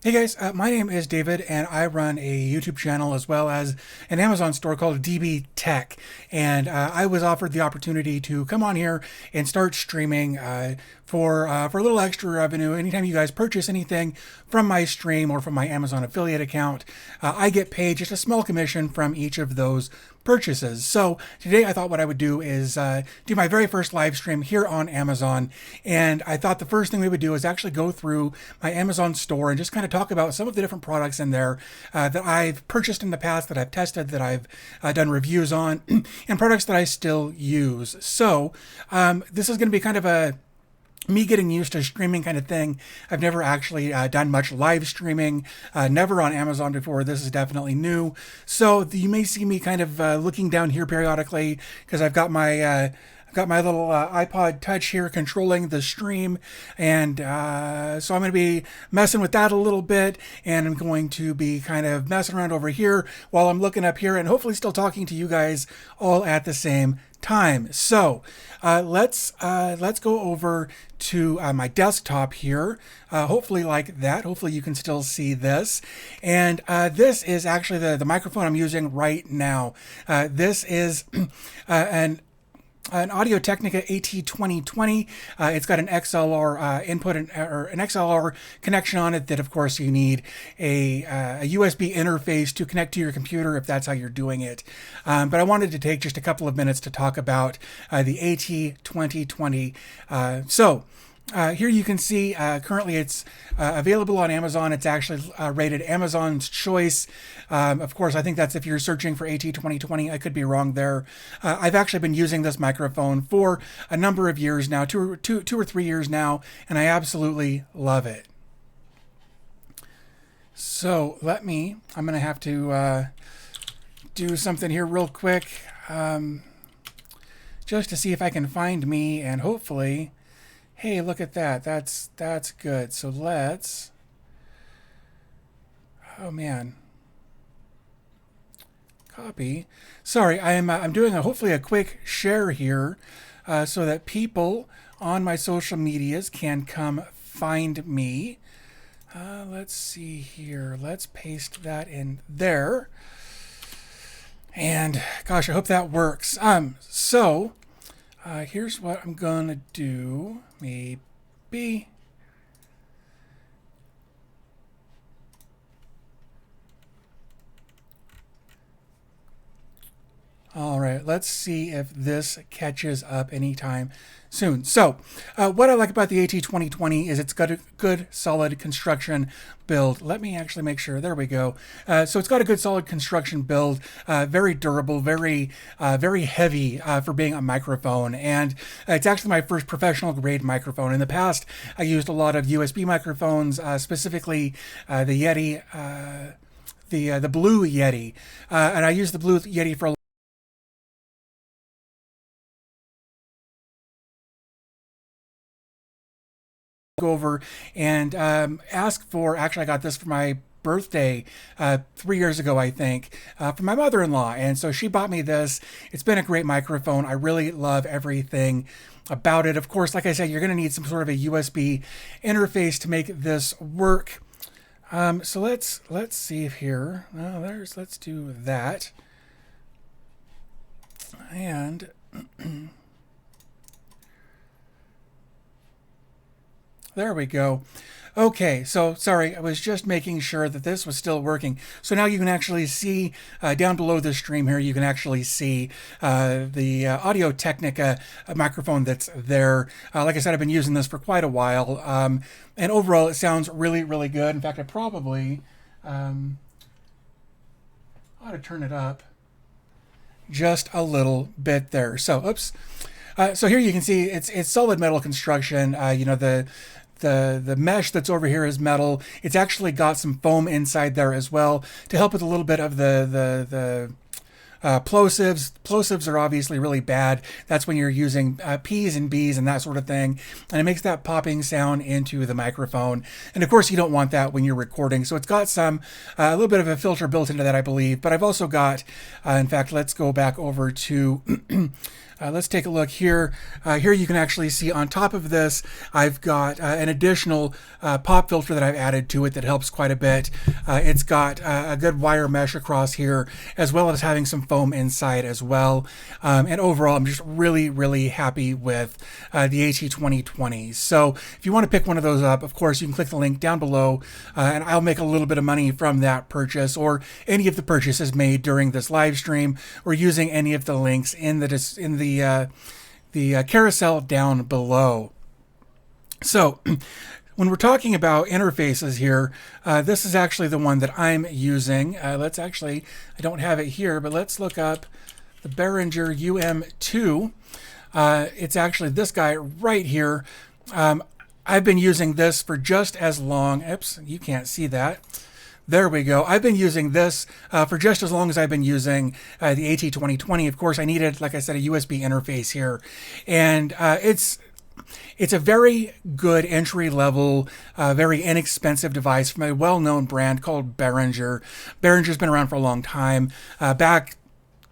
Hey guys, my name is David and I run a YouTube channel as well as an Amazon store called dbtech. And I was offered the opportunity to come on here and start streaming for a little extra revenue. Anytime you guys purchase anything from my stream or from my Amazon affiliate account, I get paid just a small commission from each of those purchases. So today I thought what I would do is do my very first live stream here on Amazon. And I thought the first thing we would do is actually go through my Amazon store and just kind of talk about some of the different products in there that I've purchased in the past, that I've tested, that I've done reviews on, and products that I still use. So this is going to be kind of a me getting used to streaming kind of thing. I've never actually done much live streaming, never on Amazon before. This is definitely new. So you may see me kind of looking down here periodically because I've got my little iPod Touch here controlling the stream, and so I'm going to be messing with that a little bit, and I'm going to be kind of messing around over here while I'm looking up here, and hopefully still talking to you guys all at the same time. So let's go over to my desktop here. Hopefully like that. Hopefully you can still see this. And this is actually the microphone I'm using right now. This is an Audio Technica AT2020. It's got an XLR input or an XLR connection on it that, of course, you need a USB interface to connect to your computer if that's how you're doing it. But I wanted to take just a couple of minutes to talk about the AT2020. Here you can see currently it's available on Amazon. It's actually rated Amazon's Choice. Of course, I think that's if you're searching for AT2020. I could be wrong there. I've actually been using this microphone for a number of years now, two or three years now, and I absolutely love it. So I'm going to have to do something here real quick just to see if I can find me, and hopefully... Hey, look at that. That's good. So let's... Oh, man. Copy. Sorry, I'm doing hopefully a quick share here so that people on my social medias can come find me. Let's see here. Let's paste that in there. And, gosh, I hope that works. Here's what I'm gonna do. Maybe. All right, let's see if this catches up anytime soon. So, what I like about the AT2020 is it's got a good, solid construction build. Let me actually make sure. There we go. So it's got a good, solid construction build. Very durable, very heavy for being a microphone. And it's actually my first professional grade microphone. In the past, I used a lot of USB microphones, specifically the Yeti, the Blue Yeti, and I used the Blue Yeti for a go over and ask for, actually I got this for my birthday 3 years ago, I think, from my mother-in-law, and so she bought me this. It's been a great microphone. I really love everything about it. Of course, like I said, you're going to need some sort of a USB interface to make this work. So let's see if here, let's do that, and there we go. Okay, so sorry, I was just making sure that this was still working. So now you can actually see down below the stream here, you can actually see the Audio Technica microphone that's there. Like I said, I've been using this for quite a while, and overall it sounds really, really good. In fact, I probably ought to turn it up just a little bit there. So, oops. So here you can see it's solid metal construction. You know, the mesh that's over here is metal. It's actually got some foam inside there as well to help with a little bit of the plosives. Plosives are obviously really bad. That's when you're using P's and B's and that sort of thing. And it makes that popping sound into the microphone. And of course you don't want that when you're recording. So it's got some, a little bit of a filter built into that, I believe. But I've also got, in fact, let's go back over to Let's take a look here. Here you can actually see on top of this, I've got an additional pop filter that I've added to it that helps quite a bit. It's got a good wire mesh across here, as well as having some foam inside as well. And overall, I'm just really, really happy with the AT2020. So if you want to pick one of those up, of course, you can click the link down below, and I'll make a little bit of money from that purchase or any of the purchases made during this live stream, or using any of the links in the carousel down below. So when we're talking about interfaces here, this is actually the one that I'm using. Let's actually, I don't have it here, but let's look up the Behringer UM2. It's actually this guy right here. I've been using this for just as long. Oops, you can't see that. There we go. I've been using this for just as long as I've been using the AT2020. Of course, I needed, like I said, a USB interface here. And it's a very good entry-level, very inexpensive device from a well-known brand called Behringer. Behringer's been around for a long time.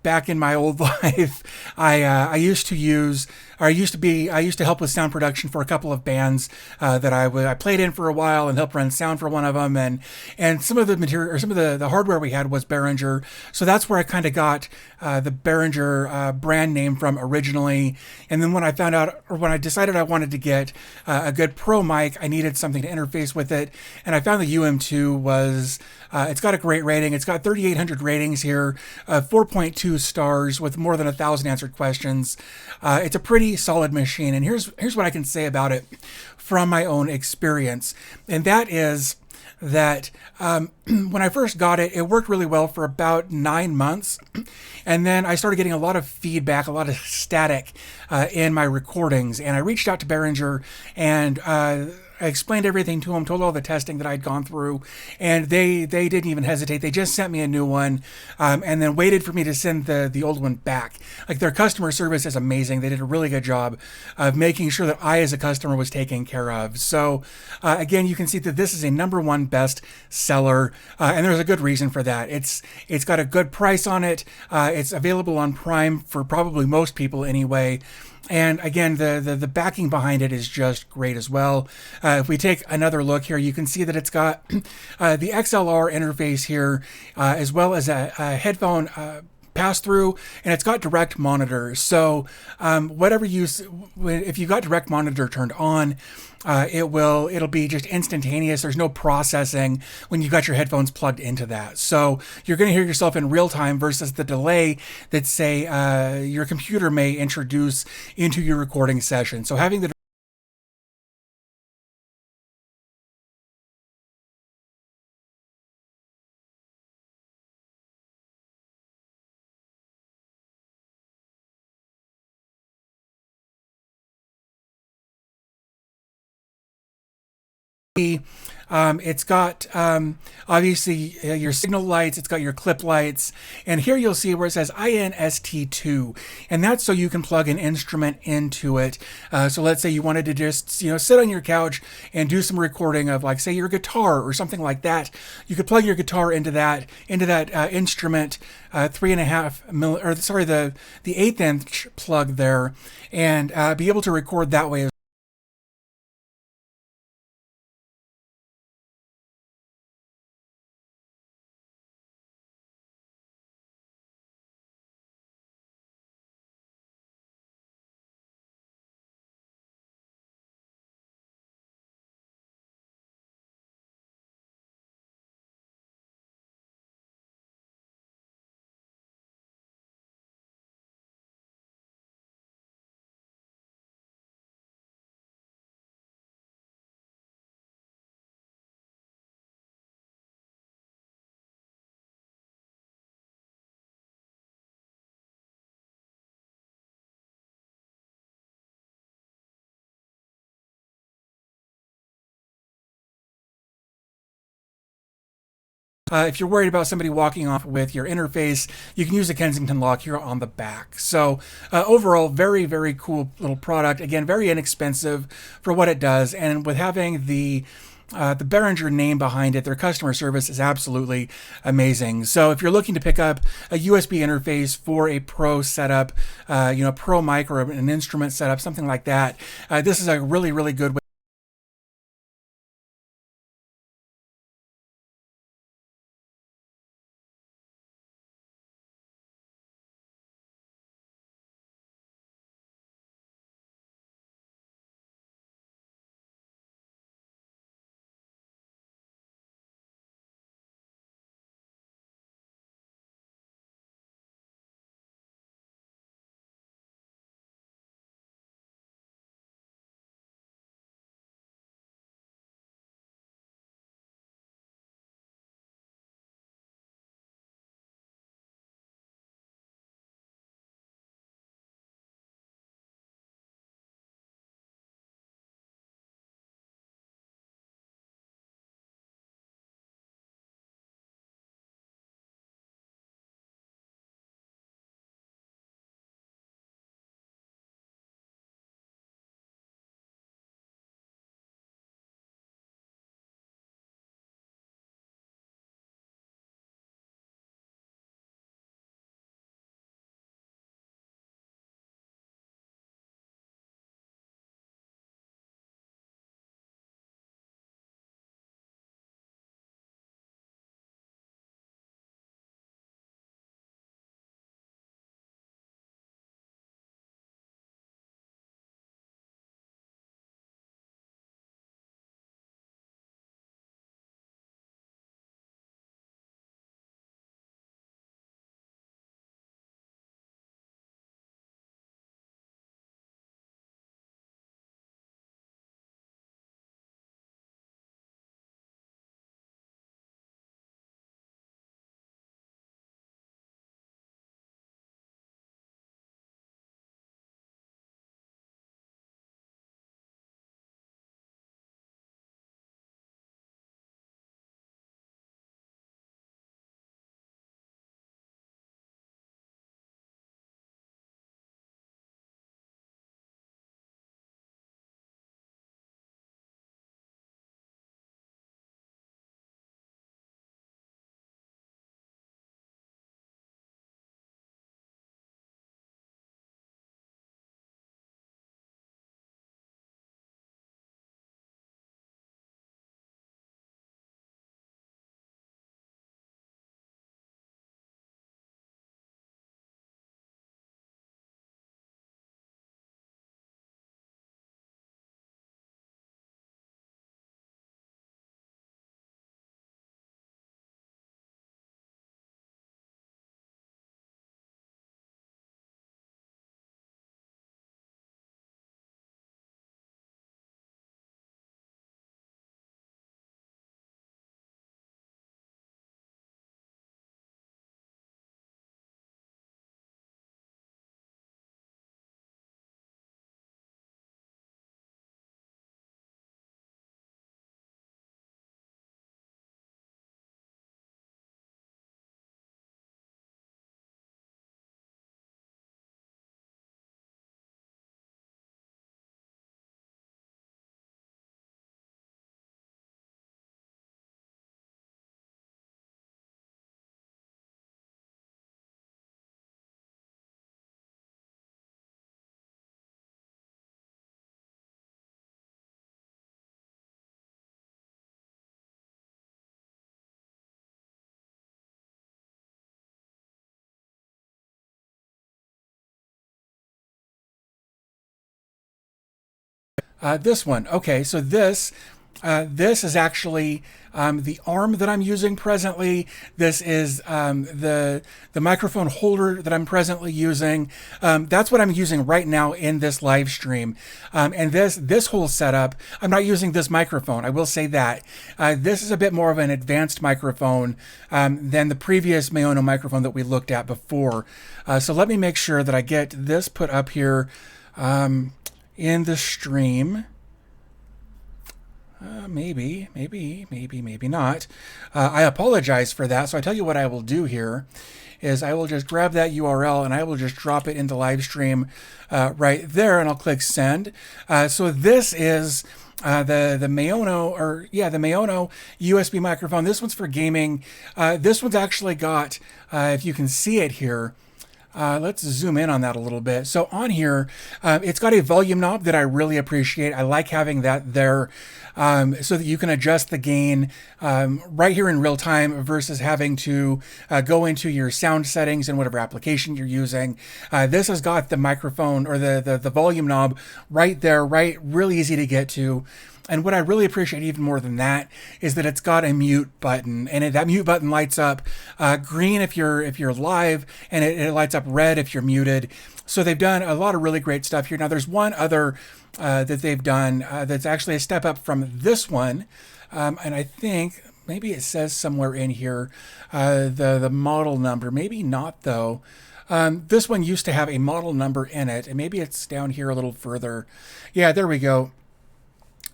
Back in my old life, I used to help with sound production for a couple of bands that I played in for a while and helped run sound for one of them, and some of the material, or some of the hardware we had was Behringer, so that's where I kind of got the Behringer brand name from originally. And then when I found out, or when I decided I wanted to get a good pro mic, I needed something to interface with it, and I found the UM2 was. It's got a great rating. It's got 3,800 ratings here, 4.2 stars with more than 1,000 answered questions. It's a pretty solid machine, and here's what I can say about it from my own experience, and that is that when I first got it, it worked really well for about 9 months, and then I started getting a lot of feedback, a lot of static in my recordings, and I reached out to Behringer, and I explained everything to them, told all the testing that I'd gone through, and they didn't even hesitate. They just sent me a new one, and then waited for me to send the old one back. Like, their customer service is amazing. They did a really good job of making sure that I, as a customer, was taken care of. So again, you can see that this is a #1 best seller, and there's a good reason for that. It's got a good price on it. It's available on Prime for probably most people anyway. And again, the backing behind it is just great as well. If we take another look here, you can see that it's got the XLR interface here, as well as a headphone pass through, and it's got direct monitor. So if you've got direct monitor turned on, it'll be just instantaneous. There's no processing when you've got your headphones plugged into that. So you're going to hear yourself in real time versus the delay that, say, your computer may introduce into your recording session. So having the it's got obviously your signal lights, it's got your clip lights, and here you'll see where it says INST2, and that's so you can plug an instrument into it. So let's say you wanted to just sit on your couch and do some recording of, like, say, your guitar or something like that. You could plug your guitar into that instrument, 3.5 the 1/8 inch plug there, and be able to record that way. If you're worried about somebody walking off with your interface, you can use a Kensington lock here on the back. So overall, very, very cool little product. Again, very inexpensive for what it does. And with having the the Behringer name behind it. Their customer service is absolutely amazing. So if you're looking to pick up a USB interface for a pro setup, pro mic or an instrument setup, something like that, this is a really, really good way. This one. Okay, so this is actually the arm that I'm using presently. This is the microphone holder that I'm presently using. That's what I'm using right now in this live stream. And this whole setup, I'm not using this microphone. I will say that this is a bit more of an advanced microphone than the previous Maono microphone that we looked at before. So let me make sure that I get this put up here in the stream. Maybe not. I apologize for that. So I tell you what I will do here is I will just grab that URL and I will just drop it into Livestream right there, and I'll click send. So this is the Maono, or yeah, the Maono USB microphone. This one's for gaming. This one's actually got, if you can see it here, let's zoom in on that a little bit. So on here, it's got a volume knob that I really appreciate. I like having that there so that you can adjust the gain right here in real time versus having to go into your sound settings in whatever application you're using. This has got the microphone or the volume knob right there, right, really easy to get to. And what I really appreciate even more than that is that it's got a mute button, and that mute button lights up green if you're live, and it lights up red if you're muted. So they've done a lot of really great stuff here. Now there's one other that they've done that's actually a step up from this one, and I think maybe it says somewhere in here the model number. Maybe not though. This one used to have a model number in it, and maybe it's down here a little further. Yeah, there we go.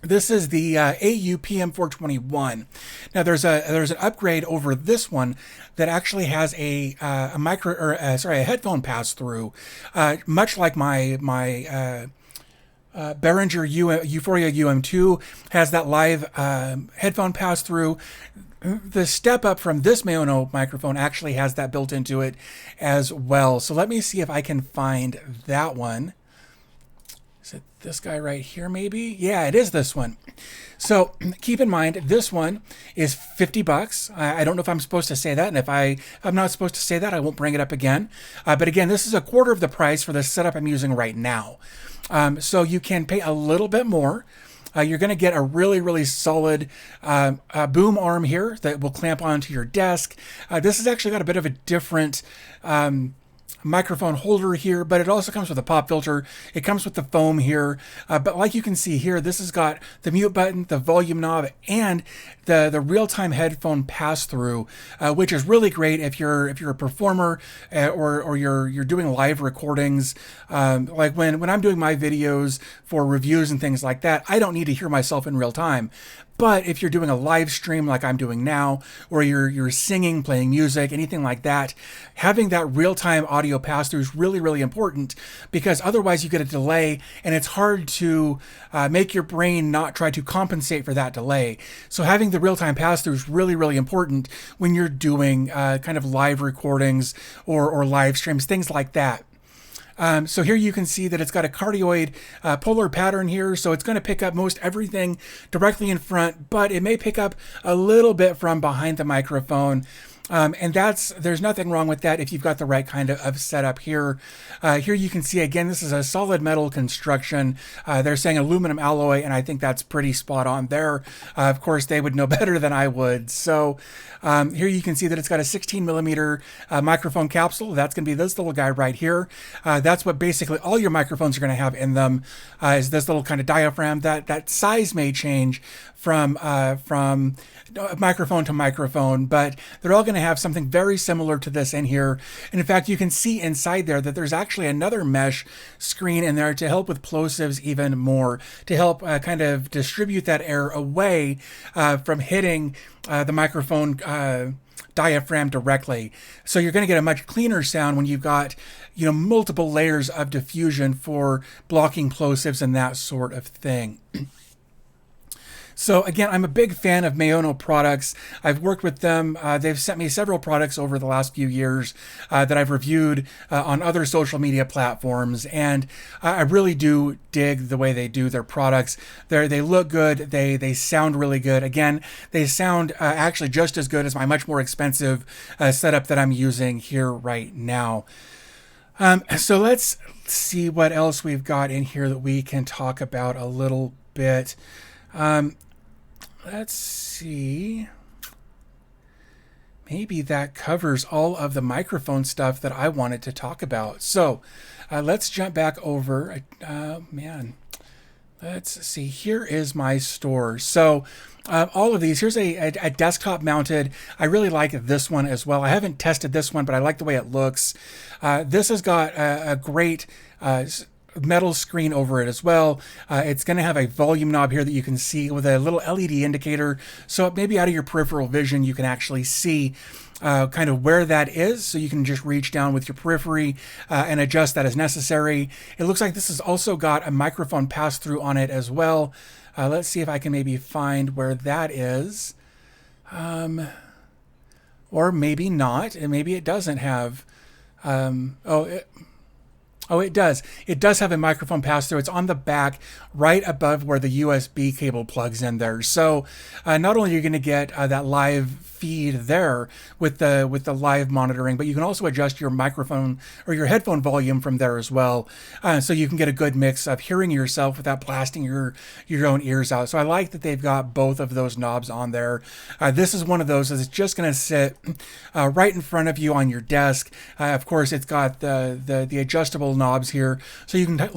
This is the AU-PM421. Now there's an upgrade over this one that actually has a headphone pass through, much like my Behringer Euphoria UM2 has that live headphone pass through. The step up from this Maono microphone actually has that built into it as well. So let me see if I can find that one. Is it this guy right here maybe? Yeah, it is this one. So keep in mind, this one is $50. I don't know if I'm supposed to say that, and if I'm not supposed to say that, I won't bring it up again. But again, this is a quarter of the price for the setup I'm using right now. So you can pay a little bit more. You're going to get a really, really solid boom arm here that will clamp onto your desk. This has actually got a bit of a different microphone holder here, but it also comes with a pop filter. It comes with the foam here, but like you can see here, this has got the mute button, the volume knob, and the real-time headphone pass-through, which is really great if you're a performer or you're doing live recordings. Like when I'm doing my videos for reviews and things like that, I don't need to hear myself in real time. But if you're doing a live stream like I'm doing now, or you're singing, playing music, anything like that, having that real-time audio pass-through is really, really important, because otherwise you get a delay, and it's hard to make your brain not try to compensate for that delay. So having the real-time pass-through is really, really important when you're doing kind of live recordings or live streams, things like that. So here you can see that it's got a cardioid polar pattern here, so it's going to pick up most everything directly in front, but it may pick up a little bit from behind the microphone. And there's nothing wrong with that if you've got the right kind of setup here. Here you can see, again, this is a solid metal construction. They're saying aluminum alloy, and I think that's pretty spot on there. Of course, they would know better than I would. So here you can see that it's got a 16 millimeter microphone capsule. That's going to be this little guy right here. That's what basically all your microphones are going to have in them, is this little kind of diaphragm. That size may change from microphone to microphone, but they're all going to have something very similar to this in here. And in fact, you can see inside there that there's actually another mesh screen in there to help with plosives even more, to help kind of distribute that air away from hitting the microphone diaphragm directly. So you're going to get a much cleaner sound when you've got, multiple layers of diffusion for blocking plosives and that sort of thing. So again, I'm a big fan of Maono products. I've worked with them. They've sent me several products over the last few years that I've reviewed on other social media platforms, and I really do dig the way they do their products. They look good. They sound really good. Again, they sound actually just as good as my much more expensive setup that I'm using here right now. So let's see what else we've got in here that we can talk about a little bit. Let's see. Maybe that covers all of the microphone stuff that I wanted to talk about. So let's jump back over. Let's see. Here is my store. So all of these, here's a desktop mounted. I really like this one as well. I haven't tested this one, but I like the way it looks. This has got a great metal screen over it as well. It's going to have a volume knob here that you can see with a little LED indicator, so maybe out of your peripheral vision you can actually see kind of where that is, so you can just reach down with your periphery and adjust that as necessary. It looks like this has also got a microphone pass-through on it as well. Let's see if I can maybe find where that is. Or maybe not, and maybe it doesn't have... Oh, it does. It does have a microphone pass-through. It's on the back, right above where the USB cable plugs in there. So not only are you going to get that live feed there with the live monitoring, but you can also adjust your microphone or your headphone volume from there as well. So you can get a good mix of hearing yourself without blasting your own ears out. So I like that they've got both of those knobs on there. This is one of those that's just going to sit right in front of you on your desk. Of course, it's got the adjustable knobs here, so you can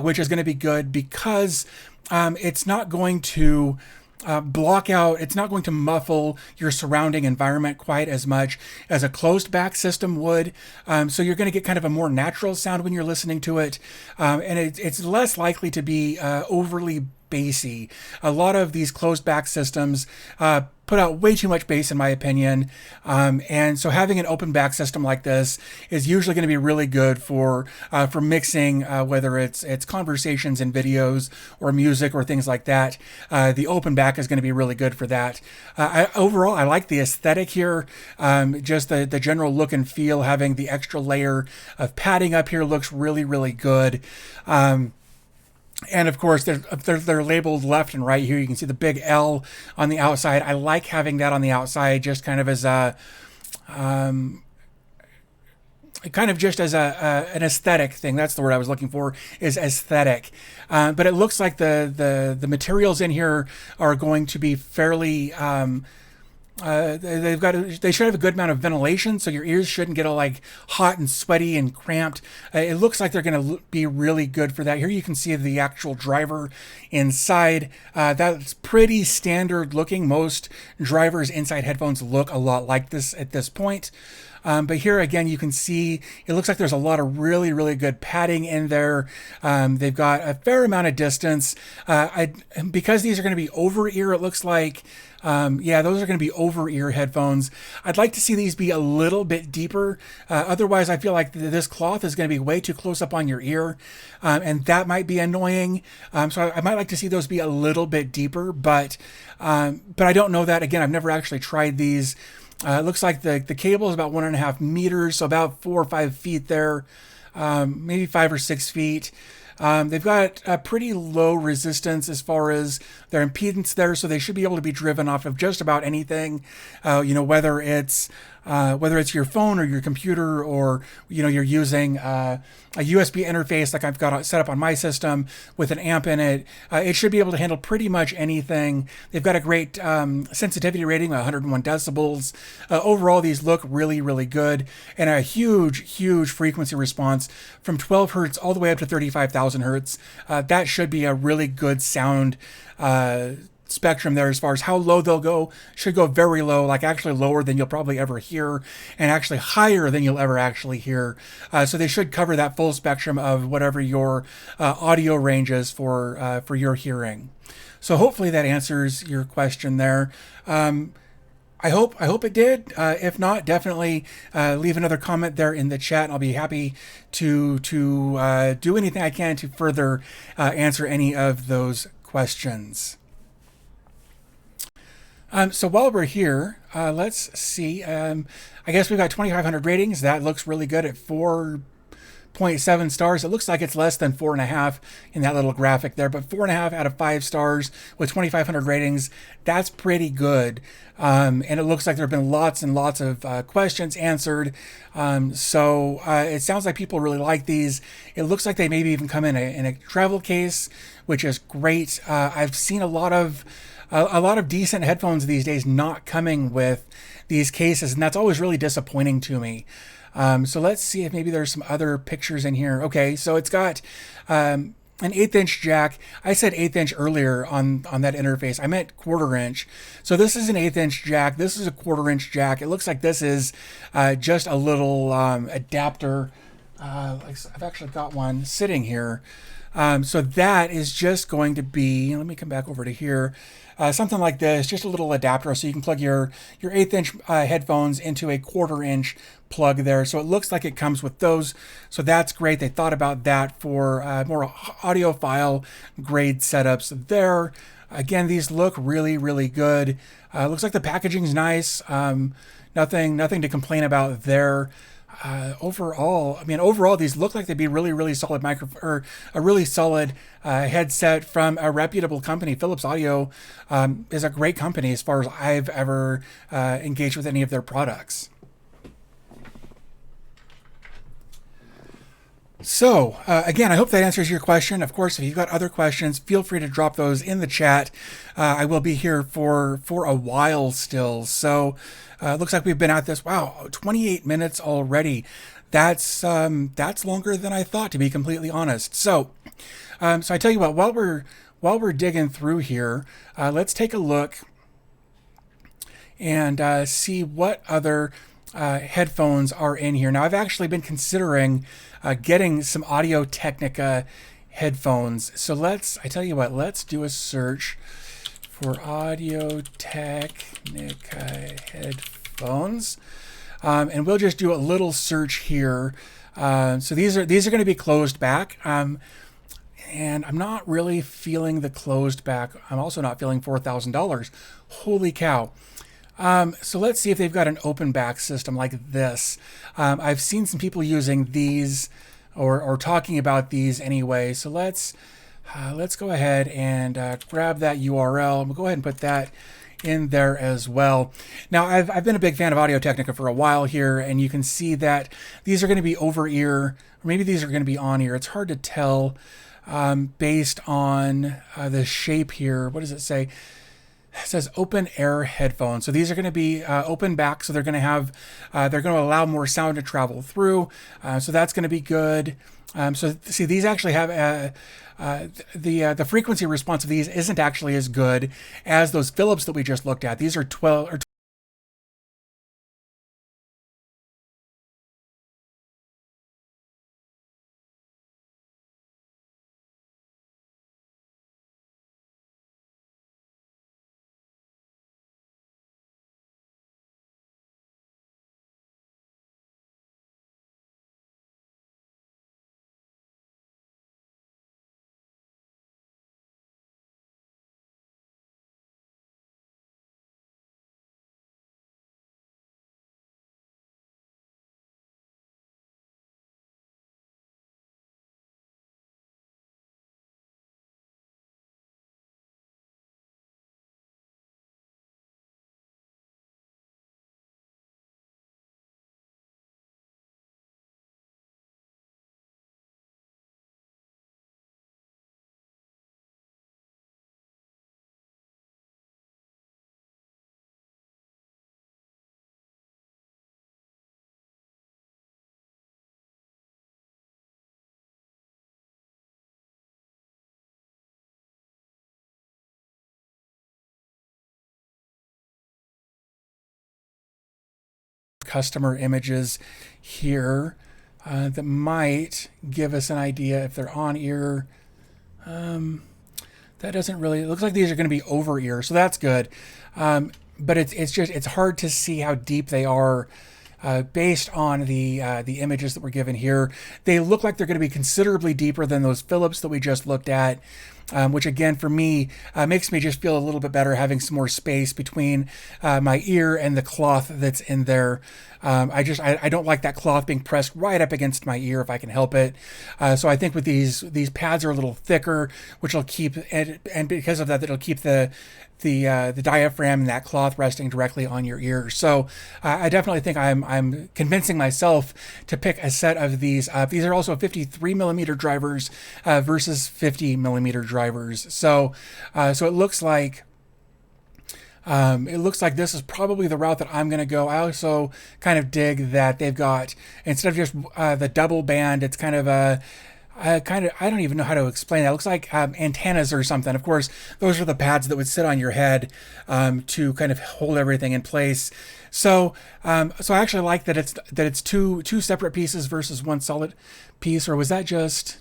which is going to be good because it's not going to block out, it's not going to muffle your surrounding environment quite as much as a closed back system would. So you're going to get kind of a more natural sound when you're listening to it. And it's less likely to be overly bassy. A lot of these closed back systems put out way too much bass in my opinion. And so having an open back system like this is usually going to be really good for mixing, whether it's conversations and videos or music or things like that. The open back is going to be really good for that. Overall, I like the aesthetic here. Just the general look and feel, having the extra layer of padding up here looks really, really good. And of course, they're labeled left and right here. You can see the big L on the outside. I like having that on the outside, just kind of as a, an aesthetic thing. That's the word I was looking for, is aesthetic. But it looks like the materials in here are going to be fairly. They should have a good amount of ventilation, so your ears shouldn't get all like hot and sweaty and cramped. It looks like they're going to be really good for that. Here you can see the actual driver inside. That's pretty standard looking. Most drivers inside headphones look a lot like this at this point. But here again, you can see it looks like there's a lot of really, really good padding in there. They've got a fair amount of distance. Because these are going to be over ear, it looks like. Yeah, those are going to be over-ear headphones. I'd like to see these be a little bit deeper. Otherwise, I feel like this cloth is going to be way too close up on your ear, and that might be annoying. So I might like to see those be a little bit deeper, but I don't know that. Again, I've never actually tried these. It looks like the cable is about 1.5 meters, so about 4 or 5 feet there, maybe 5 or 6 feet. They've got a pretty low resistance as far as their impedance there, so they should be able to be driven off of just about anything, whether it's your phone or your computer, or you're using a USB interface like I've got set up on my system with an amp in it. It should be able to handle pretty much anything. They've got a great sensitivity rating, 101 decibels. Overall, these look really, really good, and a huge frequency response from 12 hertz all the way up to 35,000 hertz. That should be a really good sound spectrum there. As far as how low they'll go, should go very low, like actually lower than you'll probably ever hear, and actually higher than you'll ever actually hear. So they should cover that full spectrum of whatever your audio range is for your hearing. So hopefully that answers your question there. I hope it did. If not, definitely leave another comment there in the chat, and I'll be happy to do anything I can to further answer any of those questions. So while we're here, let's see. I guess we've got 2,500 ratings. That looks really good at 4.7 stars. It looks like it's less than 4.5 in that little graphic there, but 4.5 out of 5 stars with 2,500 ratings. That's pretty good. And it looks like there have been lots and lots of questions answered. So it sounds like people really like these. It looks like they maybe even come in a travel case, which is great. I've seen a lot of decent headphones these days not coming with these cases, and that's always really disappointing to me. So let's see if maybe there's some other pictures in here. Okay, so it's got an 1/8 inch jack. I said 1/8 inch earlier on that interface. I meant 1/4 inch. So this is an 1/8 inch jack. This is a 1/4 inch jack. It looks like this is just a little adapter. I've actually got one sitting here. So that is just going to be, let me come back over to here, something like this, just a little adapter so you can plug your 1/8 inch headphones into a 1/4 inch plug there. So it looks like it comes with those. So that's great. They thought about that for more audiophile grade setups there. Again, these look really, really good. Looks like the packaging's nice. Nothing to complain about there. Overall, these look like they'd be really, really solid or a really solid headset from a reputable company. Philips Audio is a great company as far as I've ever engaged with any of their products. So again, I hope that answers your question. Of course, if you've got other questions, feel free to drop those in the chat. I will be here for a while still. So looks like we've been at this, wow, 28 minutes already. That's longer than I thought, to be completely honest. So I tell you what, while we're digging through here, let's take a look and see what other headphones are in here. Now, I've actually been considering getting some Audio-Technica headphones. So I tell you what, let's do a search for Audio-Technica headphones. And we'll just do a little search here. So these are going to be closed back. And I'm not really feeling the closed back. I'm also not feeling $4,000. Holy cow. So let's see if they've got an open back system like this. I've seen some people using these or talking about these anyway. So let's go ahead and grab that URL. We'll go ahead and put that in there as well. Now, I've been a big fan of Audio-Technica for a while here, and you can see that these are going to be over ear, or maybe these are going to be on ear. It's hard to tell based on the shape here. What does it say? It says open air headphones. So these are going to be open back, so they're going to have they're going to allow more sound to travel through. So that's going to be good. So see, these actually have the frequency response of these isn't actually as good as those Philips that we just looked at. These are 12 or customer images here that might give us an idea if they're on ear. That doesn't really, it looks like these are going to be over ear, so that's good. But it's hard to see how deep they are based on the images that we're given here. They look like they're going to be considerably deeper than those Philips that we just looked at, which again for me makes me just feel a little bit better having some more space between my ear and the cloth that's in there. I don't like that cloth being pressed right up against my ear if I can help it. So I think with these pads are a little thicker, which will keep, and because of that, it'll keep the diaphragm and that cloth resting directly on your ear. So I definitely think I'm convincing myself to pick a set of these. These are also 53 millimeter drivers versus 50 millimeter drivers. So it looks like this is probably the route that I'm going to go. I also kind of dig that they've got, instead of just the double band, it's kind of I don't even know how to explain that. It looks like antennas or something. Of course, those are the pads that would sit on your head to kind of hold everything in place. So I actually like that it's two separate pieces versus one solid piece. Or was that just?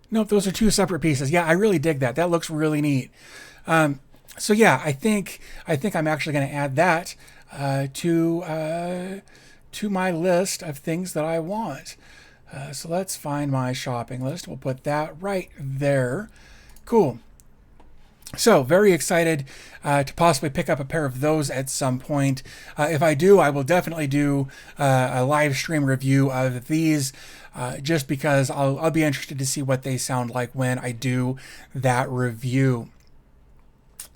Nope, those are two separate pieces. Yeah, I really dig that. That looks really neat. So yeah, I think I'm actually going to add that to my list of things that I want. So let's find my shopping list. We'll put that right there. Cool. So very excited to possibly pick up a pair of those at some point. If I do, I will definitely do a live stream review of these, just because I'll be interested to see what they sound like when I do that review.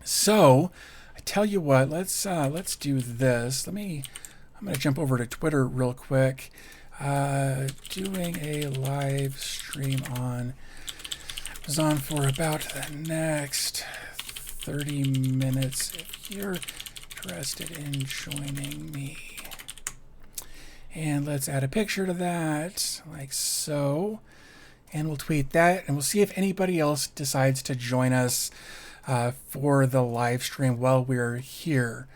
So I tell you what, let's do this. I'm going to jump over to Twitter real quick. Doing a live stream on Amazon for about the next 30 minutes if you're interested in joining me. And let's add a picture to that, like so. And we'll tweet that, and we'll see if anybody else decides to join us for the live stream while we're here.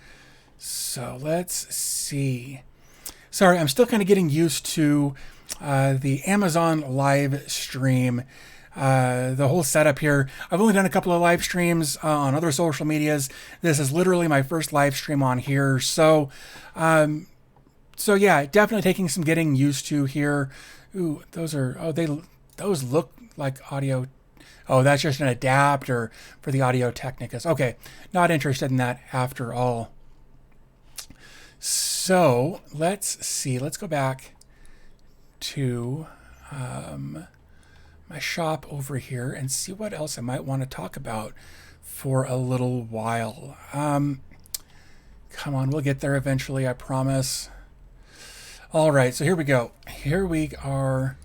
So let's see. Sorry, I'm still kind of getting used to the Amazon live stream, the whole setup here. I've only done a couple of live streams on other social medias. This is literally my first live stream on here. So yeah, definitely taking some getting used to here. Ooh, those look like audio. Oh, that's just an adapter for the Audio Technicas. Okay, not interested in that after all. So let's see. Let's go back to my shop over here and see what else I might want to talk about for a little while. Come on, we'll get there eventually, I promise. All right, so here we go. Here we are.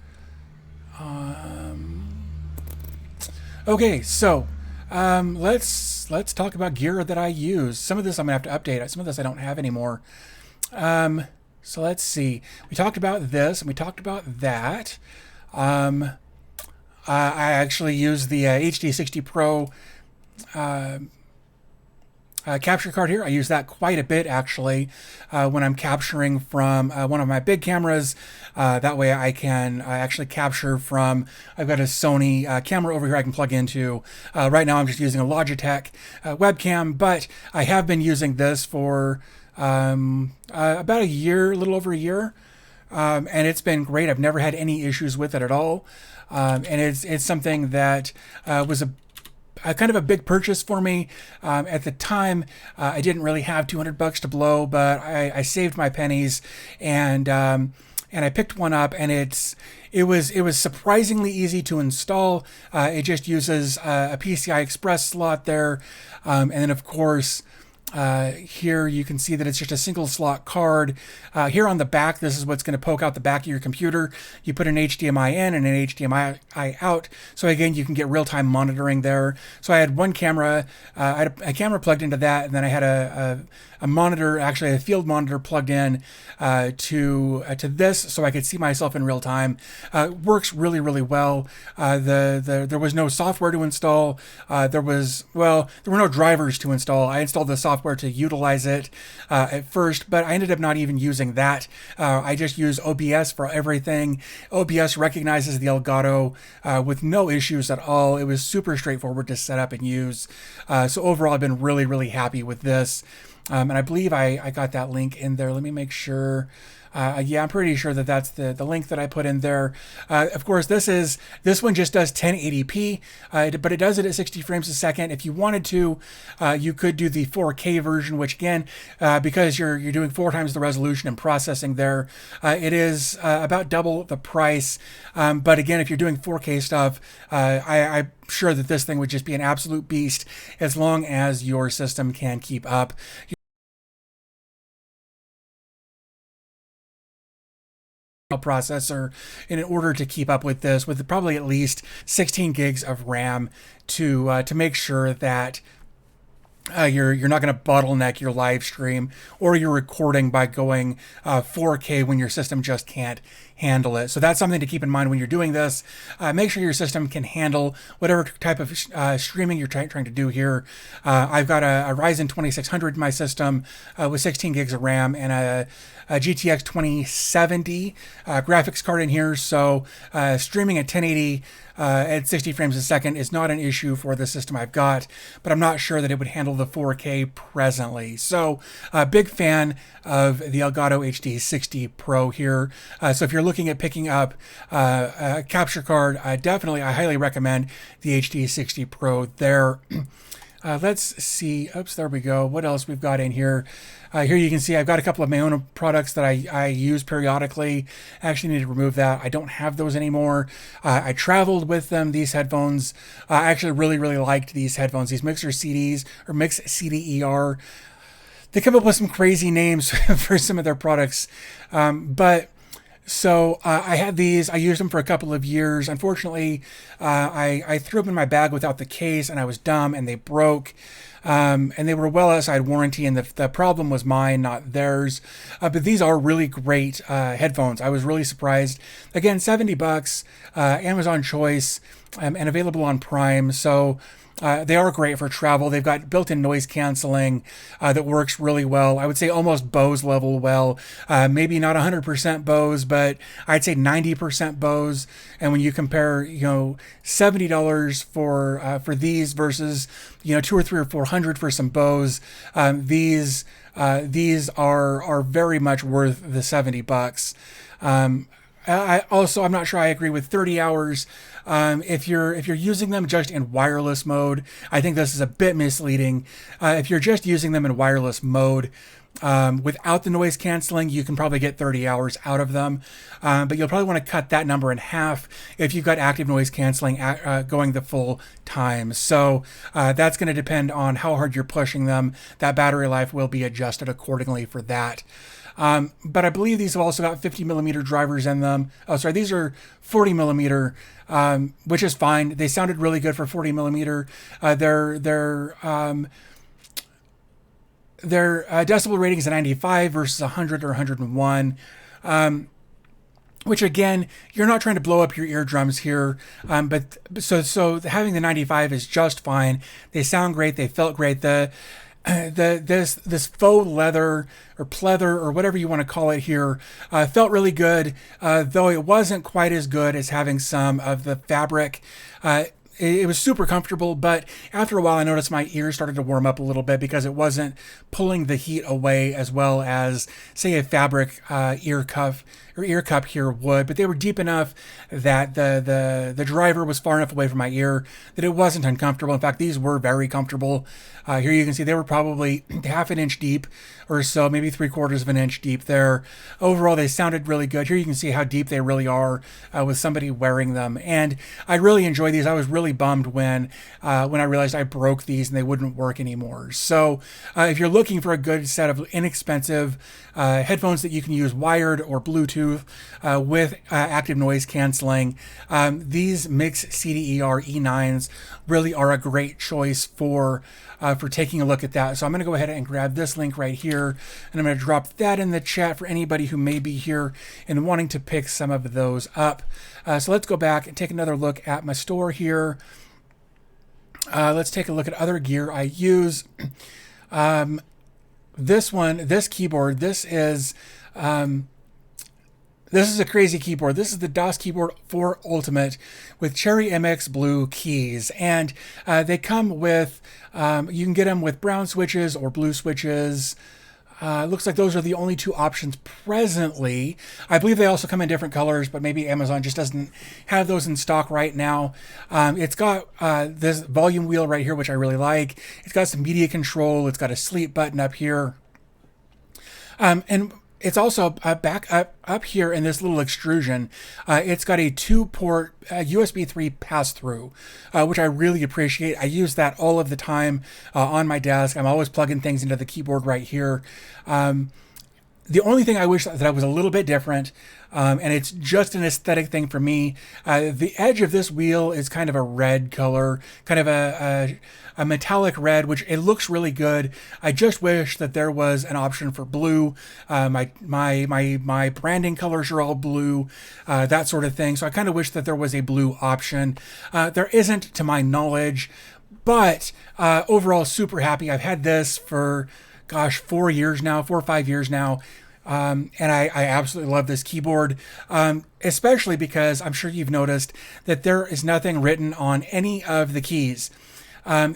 Okay, so let's talk about gear that I use. Some of this I'm gonna have to update. Some of this I don't have anymore. So let's see. We talked about this and we talked about that. I actually use the HD60 Pro capture card here. I use that quite a bit actually when I'm capturing from one of my big cameras. That way I can actually capture from, I've got a Sony camera over here I can plug into. Right now I'm just using a Logitech webcam, but I have been using this for about a year, a little over a year. And it's been great. I've never had any issues with it at all. And it's something that was a kind of a big purchase for me. At the time, I didn't really have $200 to blow, but I saved my pennies and I picked one up, and it was surprisingly easy to install. It just uses a PCI Express slot there, and then of course. Here you can see that it's just a single slot card. Here on the back, this is what's going to poke out the back of your computer. You put an HDMI in and an HDMI out. So again, you can get real-time monitoring there. So I had one camera, I had a camera plugged into that, and then I had a monitor, actually a field monitor plugged in to this, so I could see myself in real time. Works really, really well. There was no software to install. There were no drivers to install. I installed the software software to utilize it at first, but I ended up not even using that. I just use OBS for everything. OBS recognizes the Elgato with no issues at all. It was super straightforward to set up and use. So overall, I've been really, really happy with this. And I believe I got that link in there. Let me make sure. Yeah, I'm pretty sure that that's the link that I put in there. Of course, this one just does 1080p, but it does it at 60 frames a second. If you wanted to, you could do the 4K version, which again, because you're doing 4 times the resolution and processing there, it is about double the price. But again, if you're doing 4K stuff, I'm sure that this thing would just be an absolute beast as long as your system can keep up. Processor in order to keep up with this, with probably at least 16 gigs of RAM to make sure that you're not going to bottleneck your live stream or your recording by going 4K when your system just can't handle it. So that's something to keep in mind when you're doing this. Make sure your system can handle whatever type of streaming you're trying to do here. I've got a Ryzen 2600 in my system with 16 gigs of RAM and a GTX 2070 graphics card in here. So streaming at 1080 at 60 frames a second is not an issue for the system I've got, but I'm not sure that it would handle the 4K presently. So big fan of the Elgato HD60 Pro here. So if you're looking at picking up a capture card, definitely I highly recommend the HD60 Pro there. Let's see. Oops, there we go. What else we've got in here? Here you can see I've got a couple of my own products that I use periodically. I actually need to remove that. I don't have those anymore. I traveled with them, these headphones. I actually really liked these headphones, these Mixer CDs, or Mix CDER. They come up with some crazy names for some of their products. So I had these. I used them for a couple of years. Unfortunately, I threw them in my bag without the case, and I was dumb, and they broke. And they were well outside warranty, and the problem was mine, not theirs. But these are really great headphones. I was really surprised. Again, $70, Amazon Choice, and available on Prime. So they are great for travel. They've got built-in noise canceling that works really well. I would say almost Bose level well. Maybe not 100% Bose, but I'd say 90% Bose. And when you compare, $70 for these versus, $200 or $300 or $400 for some Bose, these are very much worth the $70. I'm not sure I agree with 30 hours. If you're using them just in wireless mode, I think this is a bit misleading. If you're just using them in wireless mode, without the noise canceling, you can probably get 30 hours out of them. But you'll probably want to cut that number in half if you've got active noise canceling going the full time. So that's going to depend on how hard you're pushing them. That battery life will be adjusted accordingly for that. But I believe these have also got 50 millimeter drivers in them. Oh, sorry, these are 40 millimeter, which is fine. They sounded really good for 40 millimeter. Their decibel rating is a 95 versus 100 or 101. Which again, you're not trying to blow up your eardrums here, but so having the 95 is just fine. They sound great. They felt great. This faux leather or pleather or whatever you want to call it here felt really good, though it wasn't quite as good as having some of the fabric. It was super comfortable, but after a while I noticed my ears started to warm up a little bit because it wasn't pulling the heat away as well as, say, a fabric ear cup here would. But they were deep enough that the driver was far enough away from my ear that it wasn't uncomfortable. In fact, these were very comfortable. Here you can see they were probably half an inch deep or so, maybe 3/4 of an inch deep there. Overall, they sounded really good. Here you can see how deep they really are with somebody wearing them. And I really enjoy these. I was really bummed when I realized I broke these and they wouldn't work anymore. So if you're looking for a good set of inexpensive headphones that you can use wired or Bluetooth with active noise canceling, these Mix CDER E9s really are a great choice for taking a look at that. So I'm going to go ahead and grab this link right here, and I'm going to drop that in the chat for anybody who may be here and wanting to pick some of those up. So let's go back and take another look at my store here. Let's take a look at other gear I use. This keyboard, this is a crazy keyboard. This is the DOS Keyboard 4 Ultimate with Cherry MX Blue keys. And they come with, you can get them with brown switches or blue switches. Looks like those are the only two options presently. I believe they also come in different colors, but maybe Amazon just doesn't have those in stock right now. It's got this volume wheel right here, which I really like. It's got some media control. It's got a sleep button up here. And it's also back up here in this little extrusion. It's got a 2-port USB 3 pass-through, which I really appreciate. I use that all of the time on my desk. I'm always plugging things into the keyboard right here. The only thing I wish that I was a little bit different, and it's just an aesthetic thing for me. The edge of this wheel is kind of a red color, kind of a metallic red, which it looks really good. I just wish that there was an option for blue. My branding colors are all blue, that sort of thing. So I kind of wish that there was a blue option. There isn't, to my knowledge, but overall, super happy. I've had this for, gosh, 4 or 5 years now. And I absolutely love this keyboard, especially because I'm sure you've noticed that there is nothing written on any of the keys.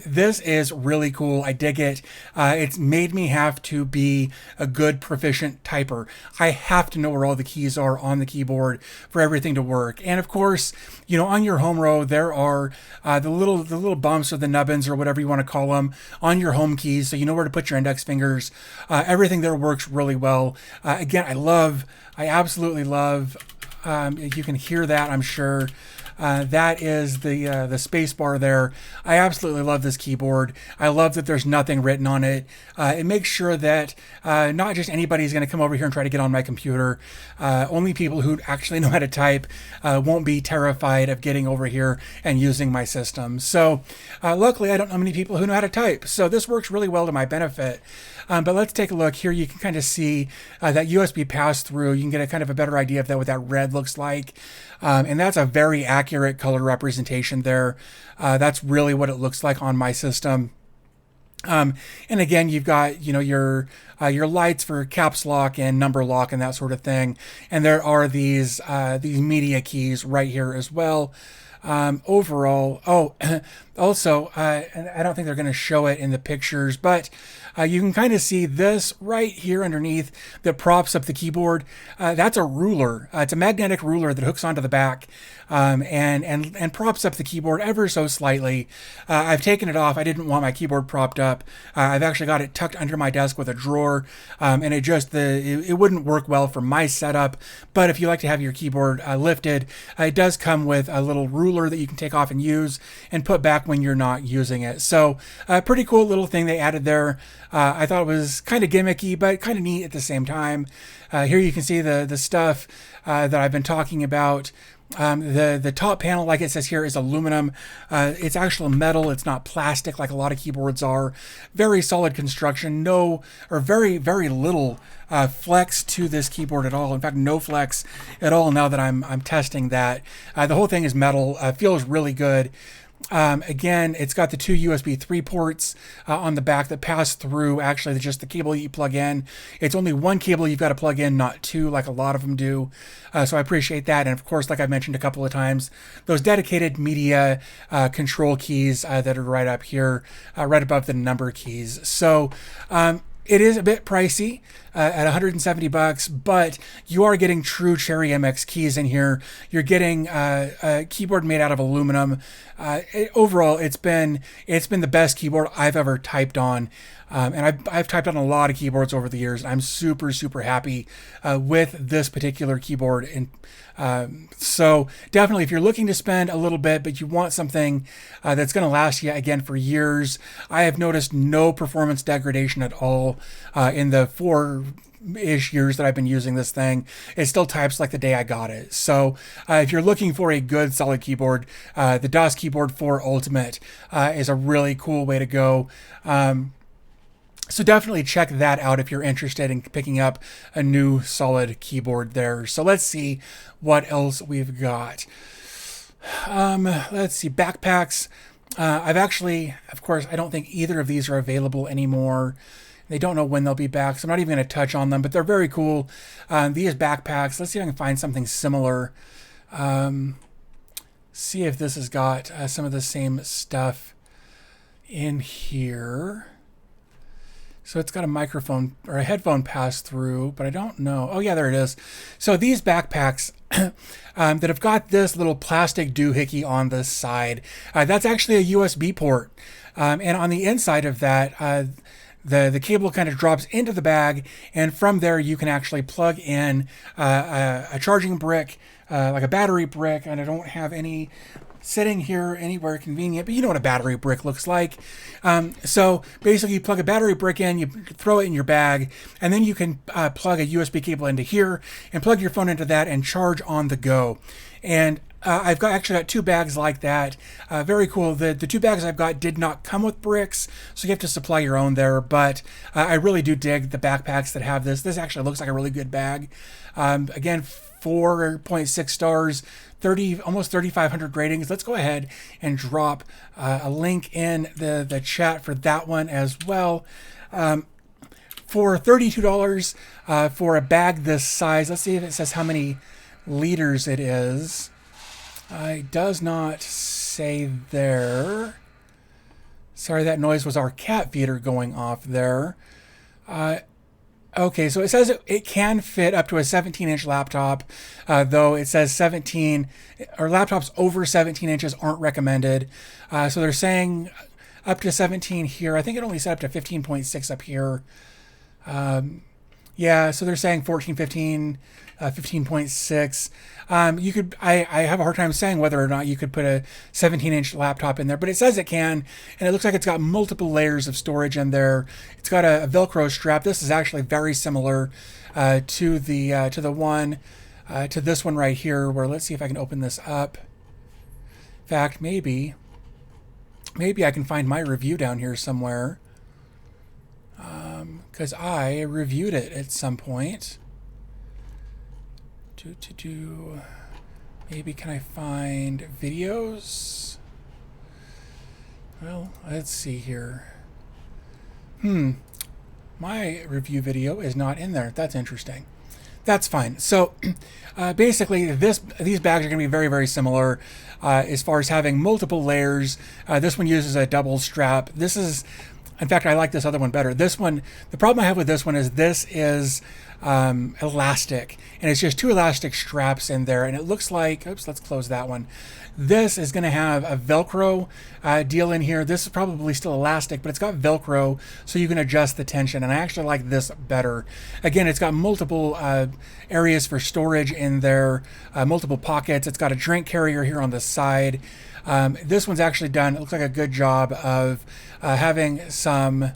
This is really cool. I dig it. It's made me have to be a good proficient typer. I have to know where all the keys are on the keyboard for everything to work. And of course, you know, on your home row, there are the little bumps or the nubbins or whatever you want to call them on your home keys, so you know where to put your index fingers. Everything there works really well. Again, I absolutely love. You can hear that, I'm sure. That is the space bar there. I absolutely love this keyboard. I love that there's nothing written on it. It makes sure that not just anybody's going to come over here and try to get on my computer. Only people who actually know how to type won't be terrified of getting over here and using my system. So luckily, I don't know many people who know how to type. So this works really well to my benefit. But let's take a look here. You can kind of see that USB pass-through. You can get a kind of a better idea of that, what that red looks like. And that's a very accurate color representation there. That's really what it looks like on my system. And again, you've got, you know, your lights for caps lock and number lock and that sort of thing. And there are these media keys right here as well. Overall, also, and I don't think they're going to show it in the pictures, but you can kind of see this right here underneath that props up the keyboard. That's a ruler. It's a magnetic ruler that hooks onto the back and props up the keyboard ever so slightly. I've taken it off. I didn't want my keyboard propped up. I've actually got it tucked under my desk with a drawer, and it wouldn't work well for my setup. But if you like to have your keyboard lifted, it does come with a little ruler that you can take off and use and put back when you're not using it. So a pretty cool little thing they added there. I thought it was kind of gimmicky, but kind of neat at the same time. Here you can see the stuff that I've been talking about. The top panel, like it says here, is aluminum. It's actual metal. It's not plastic like a lot of keyboards are. Very solid construction. Very, very little flex to this keyboard at all. In fact, no flex at all now that I'm testing that. The whole thing is metal. Feels really good. Again, it's got the two USB 3 ports on the back that pass through actually just the cable you plug in. It's only one cable you've got to plug in, not two like a lot of them do. So I appreciate that. And of course, like I mentioned a couple of times, those dedicated media control keys that are right up here, right above the number keys. So it is a bit pricey at $170, but you are getting true Cherry MX keys in here. You're getting a keyboard made out of aluminum. Overall, it's been the best keyboard I've ever typed on. And I've typed on a lot of keyboards over the years. I'm super, super happy with this particular keyboard. And so definitely, if you're looking to spend a little bit, but you want something that's going to last you, again, for years, I have noticed no performance degradation at all in the 4-ish years that I've been using this thing. It still types like the day I got it. So if you're looking for a good, solid keyboard, the DOS Keyboard 4 Ultimate is a really cool way to go. So definitely check that out if you're interested in picking up a new solid keyboard there. So let's see what else we've got. Let's see, backpacks. I've actually, of course, I don't think either of these are available anymore. They don't know when they'll be back, so I'm not even going to touch on them, but they're very cool. These backpacks, let's see if I can find something similar. See if this has got some of the same stuff in here. So it's got a microphone or a headphone pass through, but I don't know. Oh yeah, there it is. So these backpacks that have got this little plastic doohickey on the side, that's actually a USB port. And on the inside of that, the cable kind of drops into the bag, and from there you can actually plug in a charging brick, like a battery brick, and I don't have any sitting here anywhere convenient, but you know what a battery brick looks like. So basically you plug a battery brick in, you throw it in your bag, and then you can plug a USB cable into here and plug your phone into that and charge on the go. And I've actually got two bags like that. Very cool. The two bags I've got did not come with bricks, so you have to supply your own there. But I really do dig the backpacks that have this. This actually looks like a really good bag. Again, 4.6 stars, almost 3,500 ratings. Let's go ahead and drop a link in the chat for that one as well. For $32 for a bag this size, let's see if it says how many liters it is. It does not say there. Sorry, that noise was our cat feeder going off there. Okay, so it says it can fit up to a 17-inch laptop, though it says 17, or laptops over 17 inches aren't recommended. So they're saying up to 17 here. I think it only said up to 15.6 up here. Yeah, so they're saying 14, 15, 15.6. You could, I have a hard time saying whether or not you could put a 17-inch laptop in there, but it says it can, and it looks like it's got multiple layers of storage in there. It's got a Velcro strap. This is actually very similar to this one right here, where let's see if I can open this up. In fact, maybe I can find my review down here somewhere, because I reviewed it at some point. Maybe can I find videos? Well, let's see here. My review video is not in there. That's interesting. That's fine. So basically these bags are going to be very, very similar as far as having multiple layers. This one uses a double strap. This is, in fact, I like this other one better. This one, the problem I have with this one is this is elastic, and it's just two elastic straps in there, and it looks like, oops, let's close that one. This is going to have a Velcro deal in here. This is probably still elastic, but it's got Velcro, so you can adjust the tension, and I actually like this better. Again, it's got multiple areas for storage in there, multiple pockets. It's got a drink carrier here on the side. This one's actually done, it looks like a good job of having some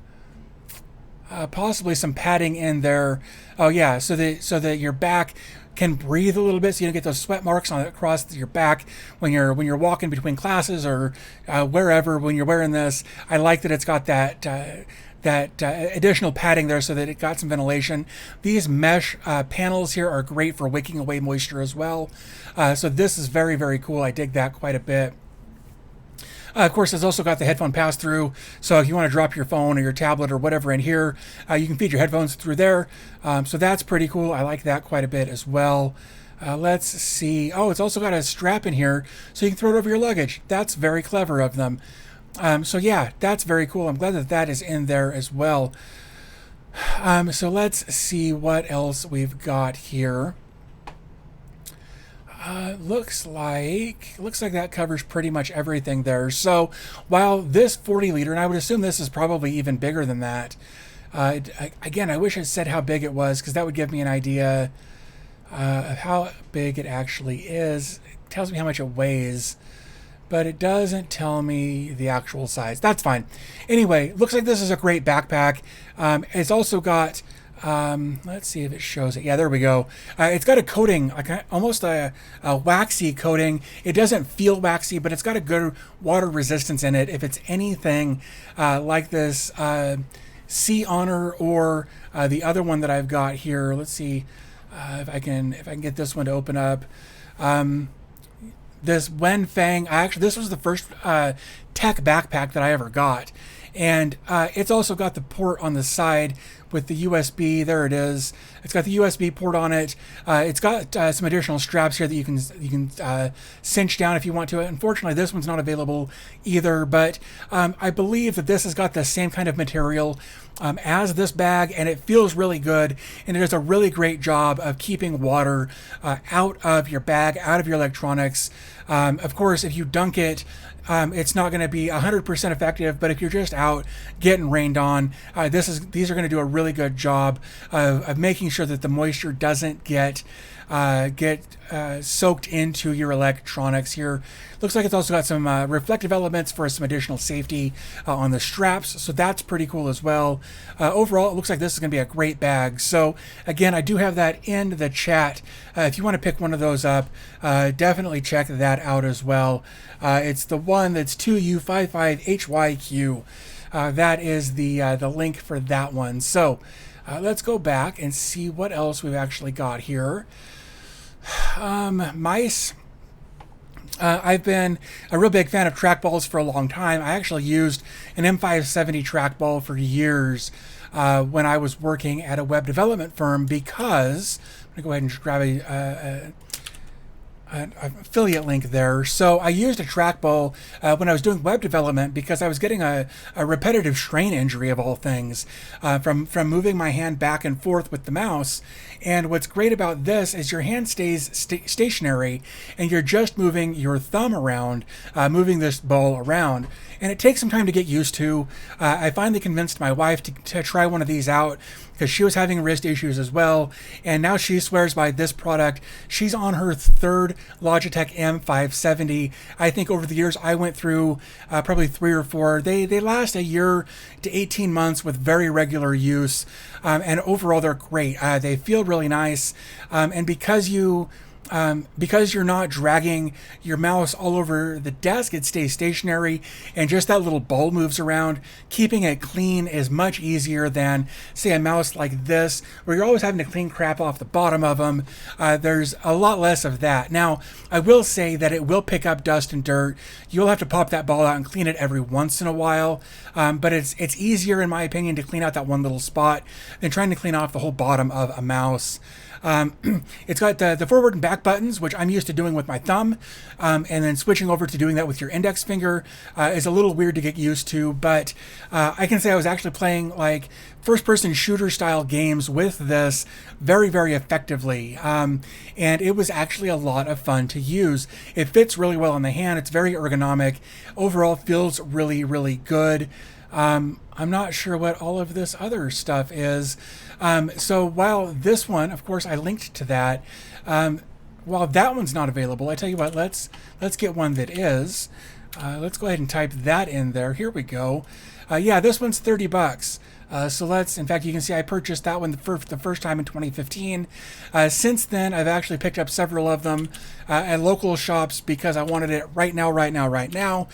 possibly some padding in there. Oh yeah, so that your back can breathe a little bit, so you don't get those sweat marks across your back when you're walking between classes or wherever when you're wearing this. I like that it's got that additional padding there so that it got some ventilation. These mesh panels here are great for wicking away moisture as well. So this is very, very cool. I dig that quite a bit. Of course, it's also got the headphone pass-through, so if you want to drop your phone or your tablet or whatever in here, you can feed your headphones through there. So that's pretty cool. I like that quite a bit as well. Let's see. Oh, it's also got a strap in here, so you can throw it over your luggage. That's very clever of them. So yeah, that's very cool. I'm glad that that is in there as well. So let's see what else we've got here. Looks like that covers pretty much everything there. So while this 40 liter, and I would assume this is probably even bigger than that. Again, I wish it said how big it was, because that would give me an idea of how big it actually is. It tells me how much it weighs, but it doesn't tell me the actual size. That's fine. Anyway, looks like this is a great backpack. It's also got, let's see if it shows it. Yeah, there we go. It's got a coating, like almost a waxy coating. It doesn't feel waxy, but it's got a good water resistance in it. If it's anything like this Sea Honor or the other one that I've got here, let's see if I can get this one to open up. this Wenfeng. This was the first tech backpack that I ever got, and it's also got the port on the side with the USB. There it is. It's got the USB port on it. It's got some additional straps here that you can cinch down if you want to. Unfortunately, this one's not available either, but I believe that this has got the same kind of material as this bag, and it feels really good, and it does a really great job of keeping water out of your bag, out of your electronics. Of course, if you dunk it, it's not going to be 100% effective, but if you're just out getting rained on, these are going to do a really good job of making sure that the moisture doesn't get soaked into your electronics here. Looks like it's also got some reflective elements for some additional safety on the straps, so that's pretty cool as well. Overall, it looks like this is going to be a great bag. So again, I do have that in the chat. If you want to pick one of those up, definitely check that out as well. It's the one that's 2U55HYQ. That is the link for that one. So let's go back and see what else we've actually got here. Mice. I've been a real big fan of trackballs for a long time. I actually used an M570 trackball for years when I was working at a web development firm, because I'm going to go ahead and just grab an affiliate link there. So I used a trackball when I was doing web development because I was getting a repetitive strain injury of all things from moving my hand back and forth with the mouse. And what's great about this is your hand stays stationary, and you're just moving your thumb around, moving this ball around. And it takes some time to get used to. I finally convinced my wife to try one of these out because she was having wrist issues as well. And now she swears by this product. She's on her third Logitech M570. I think over the years I went through probably 3 or 4. They last a year to 18 months with very regular use. And overall they're great. They feel really nice. And because you're not dragging your mouse all over the desk, it stays stationary, and just that little ball moves around. Keeping it clean is much easier than, say, a mouse like this, where you're always having to clean crap off the bottom of them. There's a lot less of that. Now, I will say that it will pick up dust and dirt. You'll have to pop that ball out and clean it every once in a while, but it's easier, in my opinion, to clean out that one little spot than trying to clean off the whole bottom of a mouse. It's got the forward and back buttons, which I'm used to doing with my thumb, and then switching over to doing that with your index finger is a little weird to get used to, but I can say I was actually playing like first-person shooter style games with this very, very effectively, and it was actually a lot of fun to use. It fits really well in the hand. It's very ergonomic. Overall, feels really, really good. I'm not sure what all of this other stuff is. So while this one, of course, I linked to that, while that one's not available, I tell you what, let's get one that is. Let's go ahead and type that in there. Here we go. Yeah, this one's $30. So in fact, you can see I purchased that one the first time in 2015. Since then, I've actually picked up several of them at local shops because I wanted it right now.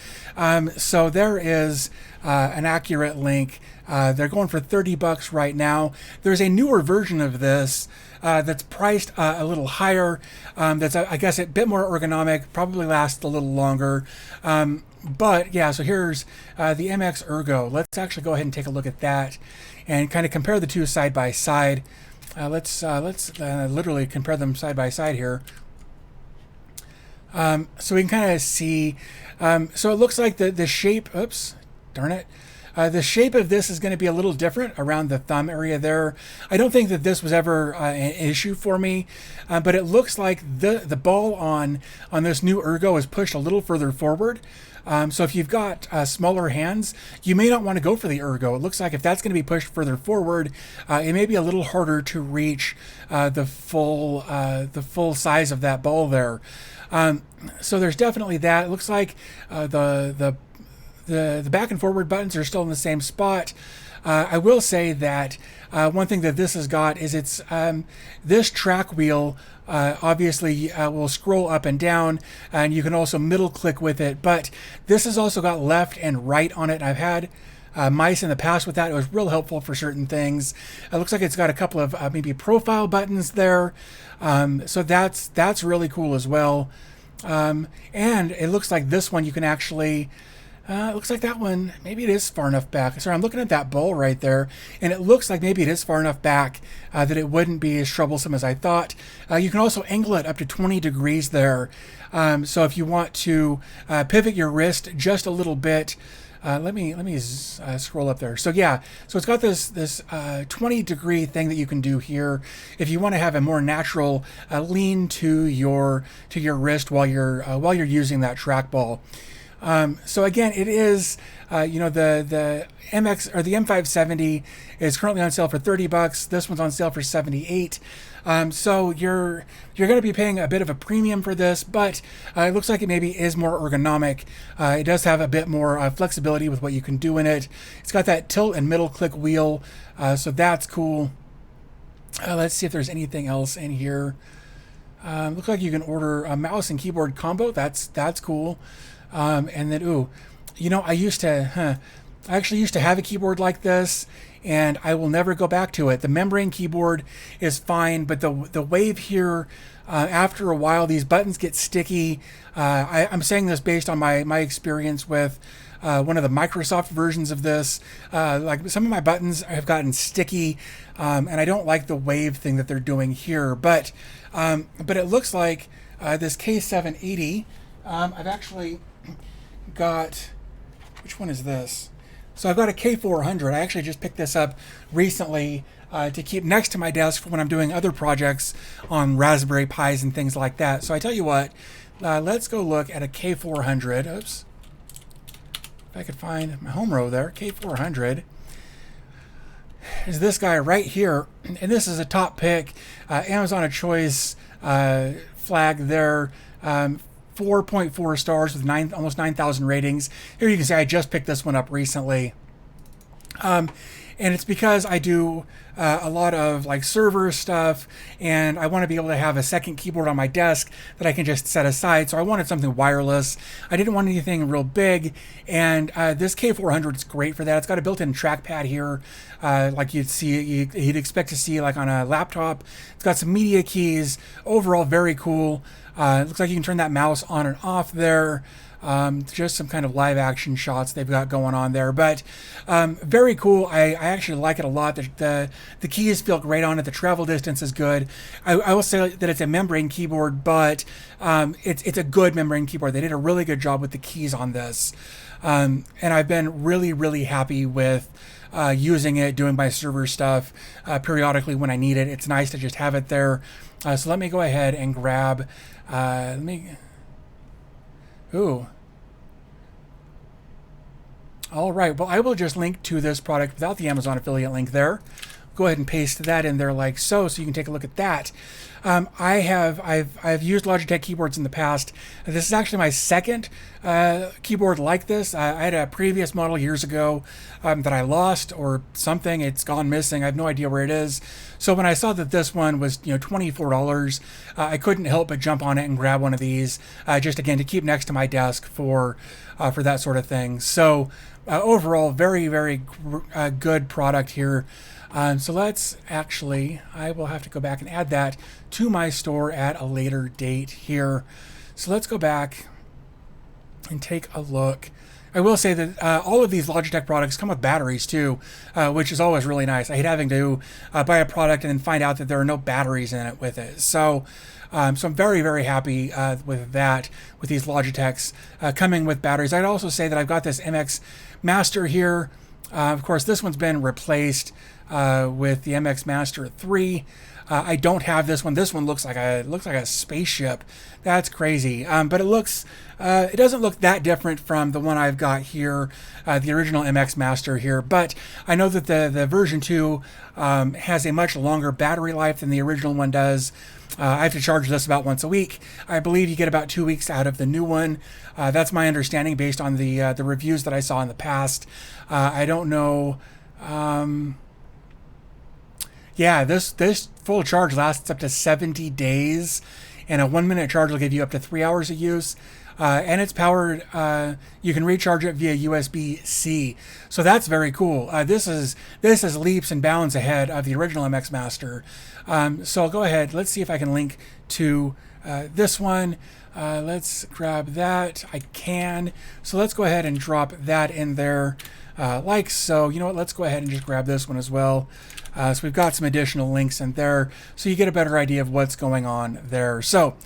So there is an accurate link. They're going for $30 right now. There's a newer version of this that's priced a little higher. That's, I guess, a bit more ergonomic, probably lasts a little longer. But yeah, so here's the MX Ergo. Let's actually go ahead and take a look at that and kind of compare the two side by side. Let's literally compare them side by side here. So we can kind of see. So it looks like the shape. Oops, darn it. The shape of this is going to be a little different around the thumb area there. I don't think that this was ever an issue for me, but it looks like the ball on this new Ergo is pushed a little further forward. So if you've got smaller hands, you may not want to go for the Ergo. It looks like if that's going to be pushed further forward, it may be a little harder to reach the full size of that ball there. So there's definitely that. It looks like the back and forward buttons are still in the same spot. I will say that one thing that this has got is it's this track wheel obviously will scroll up and down, and you can also middle click with it, but this has also got left and right on it. I've had mice in the past with that. It was real helpful for certain things. It looks like it's got a couple of maybe profile buttons there, so that's really cool as well. And it looks like this one you can actually, it looks like that one, maybe it is far enough back. Sorry, I'm looking at that bowl right there, and it looks like maybe it is far enough back that it wouldn't be as troublesome as I thought. You can also angle it up to 20 degrees there. So if you want to pivot your wrist just a little bit, let me scroll up there. So yeah, so it's got this 20 degree thing that you can do here if you want to have a more natural lean to your wrist while you're using that trackball. So again, it is the MX or the M570 is currently on sale for $30. This one's on sale for $78. So you're going to be paying a bit of a premium for this, but it looks like it maybe is more ergonomic. It does have a bit more flexibility with what you can do in it. It's got that tilt and middle click wheel, so that's cool. Let's see if there's anything else in here. Looks like you can order a mouse and keyboard combo. That's cool. And then, I actually used to have a keyboard like this, and I will never go back to it. The membrane keyboard is fine, but the Wave here, after a while, these buttons get sticky. I'm saying this based on my experience with one of the Microsoft versions of this. Like some of my buttons have gotten sticky, and I don't like the Wave thing that they're doing here. But it looks like this K780, I've actually got, which one is this? So I've got a K400. I actually just picked this up recently to keep next to my desk for when I'm doing other projects on Raspberry Pis and things like that. So I tell you what, let's go look at a K400. Oops. If I could find my home row there, K400. Is this guy right here. And this is a top pick. Amazon of choice flag there. 4.4 stars with almost 9,000 ratings. Here you can see I just picked this one up recently. And it's because I do a lot of like server stuff, and I want to be able to have a second keyboard on my desk that I can just set aside. So I wanted something wireless. I didn't want anything real big, and this K400 is great for that. It's got a built-in trackpad here, like you'd expect to see like on a laptop. It's got some media keys. Overall, very cool. It looks like you can turn that mouse on and off there. Just some kind of live action shots they've got going on there, but very cool. I actually like it a lot. The keys feel great on it. The travel distance is good. I will say that it's a membrane keyboard, but it's a good membrane keyboard. They did a really good job with the keys on this, and I've been really happy with using it, doing my server stuff periodically when I need it. It's nice to just have it there. So let me go ahead and grab. Ooh. All right. Well, I will just link to this product without the Amazon affiliate link there. Go ahead and paste that in there like so you can take a look at that. I've used Logitech keyboards in the past. This is actually my second keyboard like this. I had a previous model years ago that I lost or something. It's gone missing. I have no idea where it is. So when I saw that this one was $24, I couldn't help but jump on it and grab one of these just again to keep next to my desk for that sort of thing. So overall, very good product here. So let's actually, I will have to go back and add that to my store at a later date here. So let's go back and take a look. I will say that all of these Logitech products come with batteries too, which is always really nice. I hate having to buy a product and then find out that there are no batteries in it with it. So I'm very happy with that, with these Logitechs coming with batteries. I'd also say that I've got this MX Master here. Of course, this one's been replaced with the MX Master 3. I don't have this one. This one looks like a spaceship. That's crazy. But it doesn't look that different from the one I've got here, the original MX Master here. But I know that the version 2 has a much longer battery life than the original one does. I have to charge this about once a week. I believe you get about 2 weeks out of the new one. That's my understanding based on the reviews that I saw in the past. I don't know. Yeah, this full charge lasts up to 70 days, and a 1-minute charge will give you up to 3 hours of use. And it's powered, you can recharge it via USB-C. So that's very cool. This is leaps and bounds ahead of the original MX Master. So I'll go ahead. Let's see if I can link to this one. Let's grab that. I can. So let's go ahead and drop that in there like so. You know what? Let's go ahead and just grab this one as well. So we've got some additional links in there so you get a better idea of what's going on there. So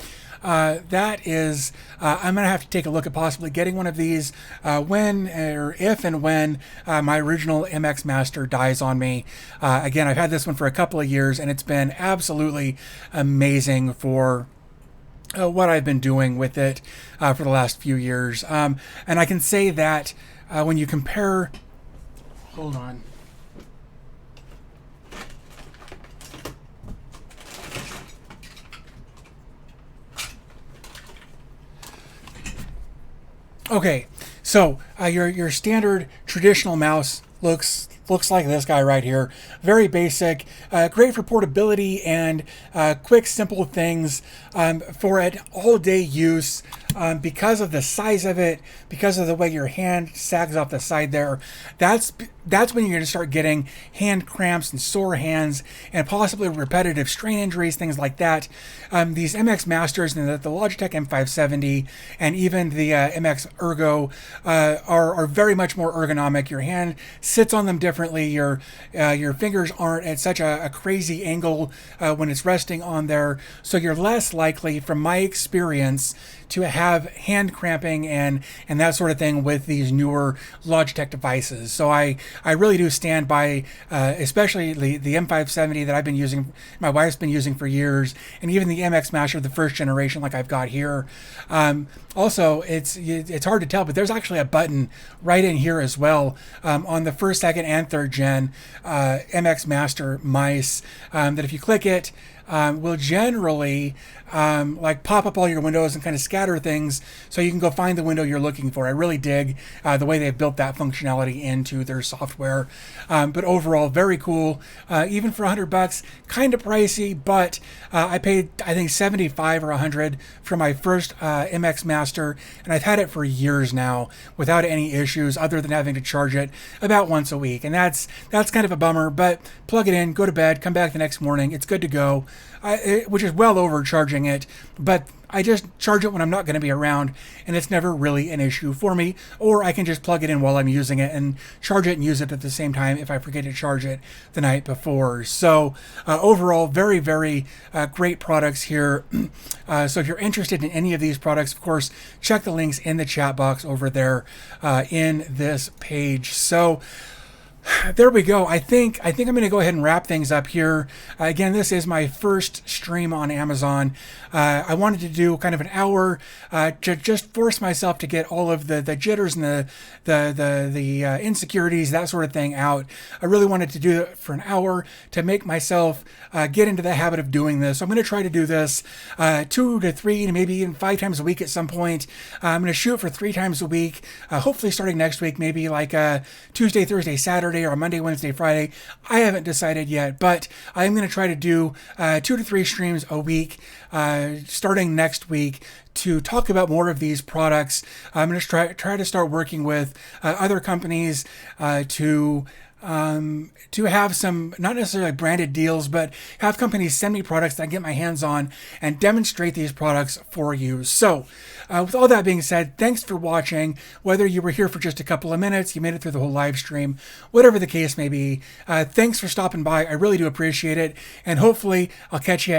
that is, I'm going to have to take a look at possibly getting one of these when or if and when my original MX Master dies on me. Again, I've had this one for a couple of years and it's been absolutely amazing for what I've been doing with it for the last few years. And I can say that when you compare, hold on. Okay, so your standard traditional mouse looks like this guy right here. Very basic, great for portability and quick, simple things for an all-day use. Because of the size of it, because of the way your hand sags off the side there, that's when you're going to start getting hand cramps and sore hands and possibly repetitive strain injuries, things like that. These MX Masters and the Logitech M570 and even the MX Ergo are very much more ergonomic. Your hand sits on them differently. Your fingers aren't at such a crazy angle when it's resting on there, so you're less likely, from my experience, to have hand cramping and that sort of thing with these newer Logitech devices. So I really do stand by, especially the M570 that I've been using, my wife's been using for years, and even the MX Master, the first generation like I've got here. Also, it's hard to tell, but there's actually a button right in here as well on the first, second, and third gen MX Master mice that if you click it, will generally like pop up all your windows and kind of scatter things so you can go find the window you're looking for. I really dig the way they've built that functionality into their software. But overall, very cool. Even for $100, kind of pricey, but I paid, I think, 75 or 100 for my first MX Master, and I've had it for years now without any issues other than having to charge it about once a week. And that's kind of a bummer, but plug it in, go to bed, come back the next morning, it's good to go. Which is well over charging it, but I just charge it when I'm not going to be around, and it's never really an issue for me. Or I can just plug it in while I'm using it and charge it and use it at the same time if I forget to charge it the night before. So overall, very, very great products here. So if you're interested in any of these products, of course, check the links in the chat box over there in this page. So there we go. I think I'm going to go ahead and wrap things up here. Again, this is my first stream on Amazon. I wanted to do kind of an hour to just force myself to get all of the jitters and the insecurities, that sort of thing out. I really wanted to do it for an hour to make myself get into the habit of doing this. So I'm going to try to do this 2 to 3 to maybe even 5 times a week at some point. I'm going to shoot for 3 times a week, hopefully starting next week, maybe like Tuesday, Thursday, Saturday, or Monday, Wednesday, Friday. I haven't decided yet, but I'm going to try to do 2 to 3 streams a week starting next week to talk about more of these products. I'm going to try to start working with other companies to have some, not necessarily branded deals, but have companies send me products that I get my hands on and demonstrate these products for you. So with all that being said, thanks for watching. Whether you were here for just a couple of minutes, you made it through the whole live stream, whatever the case may be, thanks for stopping by. I really do appreciate it. And hopefully I'll catch you